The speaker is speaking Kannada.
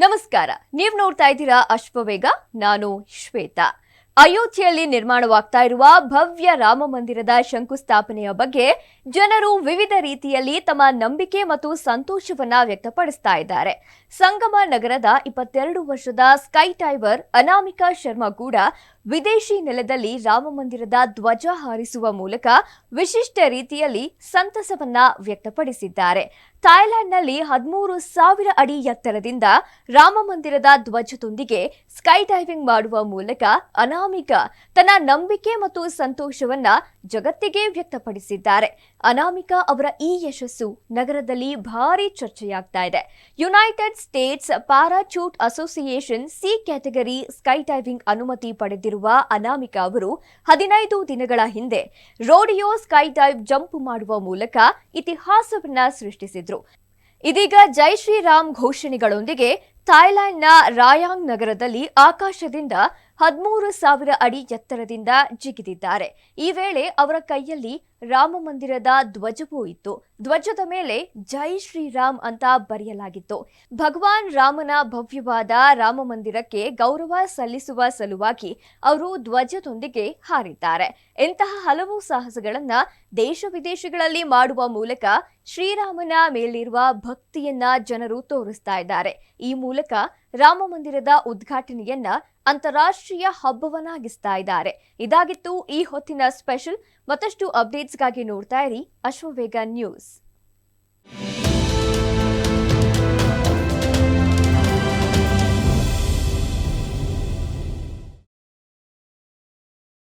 ನಮಸ್ಕಾರ. ನೀವು ನೋಡ್ತಾ ಇದ್ದೀರಾ ಅಶ್ವವೇಗ. ನಾನು ಶ್ವೇತಾ. ಅಯೋಧ್ಯೆಯಲ್ಲಿ ನಿರ್ಮಾಣವಾಗ್ತಾ ಇರುವ ಭವ್ಯ ರಾಮ ಮಂದಿರದ ಶಂಕುಸ್ಥಾಪನೆಯ ಬಗ್ಗೆ ಜನರು ವಿವಿಧ ರೀತಿಯಲ್ಲಿ ತಮ್ಮ ನಂಬಿಕೆ ಮತ್ತು ಸಂತೋಷವನ್ನ ವ್ಯಕ್ತಪಡಿಸ್ತಾ ಇದ್ದಾರೆ. ಸಂಗಮ ನಗರದ 22 ವರ್ಷದ ಸ್ಕೈ ಡೈವರ್ ಅನಾಮಿಕಾ ಶರ್ಮಾ ಕೂಡ ವಿದೇಶಿ ನೆಲದಲ್ಲಿ ರಾಮ ಮಂದಿರದ ಧ್ವಜ ಹಾರಿಸುವ ಮೂಲಕ ವಿಶಿಷ್ಟ ರೀತಿಯಲ್ಲಿ ಸಂತಸವನ್ನ ವ್ಯಕ್ತಪಡಿಸಿದ್ದಾರೆ. ಥಾಯ್ಲೆಂಡ್ನಲ್ಲಿ 13,000 ಅಡಿ ಎತ್ತರದಿಂದ ರಾಮ ಮಂದಿರದ ಧ್ವಜದೊಂದಿಗೆ ಸ್ಕೈ ಡೈವಿಂಗ್ ಮಾಡುವ ಮೂಲಕ ಅನಾಮಿಕಾ ತನ್ನ ನಂಬಿಕೆ ಮತ್ತು ಸಂತೋಷವನ್ನ ಜಗತ್ತಿಗೆ ವ್ಯಕ್ತಪಡಿಸಿದ್ದಾರೆ. ಅನಾಮಿಕಾ ಅವರ ಈ ಯಶಸ್ಸು ನಗರದಲ್ಲಿ ಭಾರಿ ಚರ್ಚೆಯಾಗ್ತಾ ಇದೆ. United States parachute association C category sky diving ಅನುಮತಿ ಪಡೆದಿರುವ ಅನಾಮಿಕಾ ಅವರು 15 ದಿನಗಳ ಹಿಂದೆ ರೋಡಿಯೋ ಸ್ಕೈ ಡೈವ್ ಜಂಪ್ ಮಾಡುವ ಮೂಲಕ ಇತಿಹಾಸವನ್ನ ಸೃಷ್ಟಿಸಿದ್ರು. ಇದೀಗ ಜೈ ಶ್ರೀರಾಮ್ ಘೋಷಣೆಗಳೊಂದಿಗೆ ಥಾಯ್ಲೆಂಡ್ನ ರಾಯಾಂಗ್ ನಗರದಲ್ಲಿ ಆಕಾಶದಿಂದ 13,000 ಅಡಿ ಎತ್ತರದಿಂದ ಜಿಗಿದಿದ್ದಾರೆ. ಈ ವೇಳೆ ಅವರ ಕೈಯಲ್ಲಿ ರಾಮ ಮಂದಿರದ ಧ್ವಜವೂ ಇತ್ತು. ಧ್ವಜದ ಮೇಲೆ ಜೈ ಶ್ರೀರಾಮ್ ಅಂತ ಬರೆಯಲಾಗಿತ್ತು. ಭಗವಾನ್ ರಾಮನ ಭವ್ಯವಾದ ರಾಮ ಮಂದಿರಕ್ಕೆ ಗೌರವ ಸಲ್ಲಿಸುವ ಸಲುವಾಗಿ ಅವರು ಧ್ವಜದೊಂದಿಗೆ ಹಾರಿದ್ದಾರೆ. ಇಂತಹ ಹಲವು ಸಾಹಸಗಳನ್ನ ದೇಶ ವಿದೇಶಗಳಲ್ಲಿ ಮಾಡುವ ಮೂಲಕ ಶ್ರೀರಾಮನ ಮೇಲಿರುವ ಭಕ್ತಿಯನ್ನ ಜನರು ತೋರಿಸ್ತಾ ಇದ್ದಾರೆ. ಈ ಮೂಲಕ ರಾಮ ಮಂದಿರದ ಉದ್ಘಾಟನೆಯನ್ನ ಅಂತಾರಾಷ್ಟ್ರೀಯ ಹಬ್ಬವನ್ನಾಗಿಸ್ತಾ ಇದ್ದಾರೆ. ಇದಾಗಿತ್ತು ಈ ಹೊತ್ತಿನ ಸ್ಪೆಷಲ್. ಮತ್ತಷ್ಟು ಅಪ್ಡೇಟ್ಸ್ಗಾಗಿ ನೋಡ್ತಾ ಇರಿ ಅಶ್ವವೇಗ ನ್ಯೂಸ್.